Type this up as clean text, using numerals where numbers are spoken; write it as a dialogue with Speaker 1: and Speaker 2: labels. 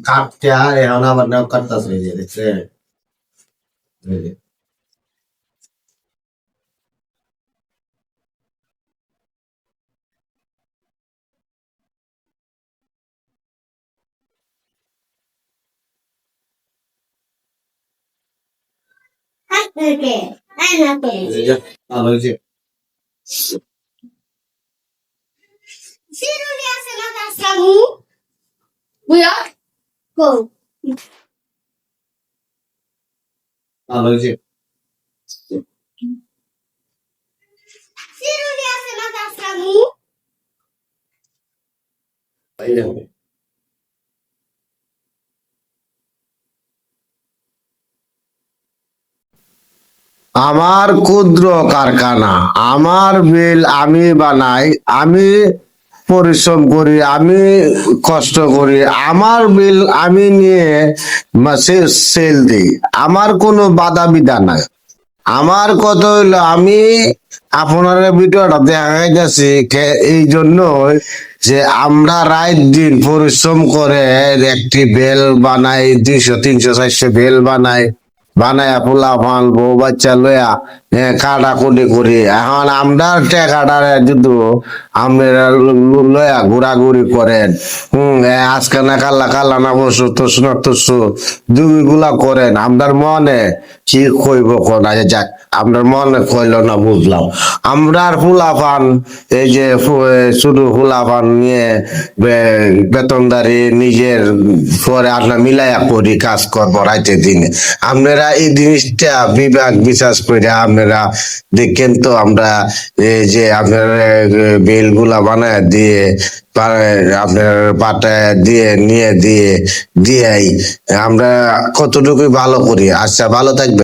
Speaker 1: কাটতে এখন আবার নাও কাটতেছে এই যে দেখছেন এই যে। এই যে, ভালো হয়েছে। ভালো হয়েছে। এই যে, আমার ক্ষুদ্র কারখানা, আমার বিল আমি বানাই, আমি পরিশ্রম করি, আমি কষ্ট করি, আমার বিল আমি নিয়ে মাসে সেল দিই, আমার কোনো বাধা বিধান নাই। আমার কথা হইলো আমি আপনার ভিডিওটা দেখা যাচ্ছে এই জন্য যে আমরা রাত দিন পরিশ্রম করে একটি বেল বানাই, 200 300 400 বেল বানাই, বানায়া পোলা ফান বউ বাচ্চা লয়া কাটাকুটি করি। এখন আমরা টেকাটারে যদি আমরা লয়া ঘোরাঘুরি করেন, আজকে না কাল্লা কাল্লা না বসু তসু না তসু দুইগুলা করেন, আপনার মনে কি কইব কোন যাক, আপনার মনে কইল না বুঝলাম। আমরার ফুলাফান এই যে শুধু ফুলাফান নিয়ে বেতনদারি নিজের পরে আপনার মিলাইয়া করি কাজ করবো রাইতে দিনে। আপনারা এই জিনিসটা বিভাগ বিশ্বাস করে আপনারা দেখেন তো, আমরা এই যে আপনার বিল গুলা বানায় দিয়ে আপনার পাটায় দিয়ে নিয়ে দিয়ে আমরা কতটুকু ভালো করি। আচ্ছা, ভালো থাকবে।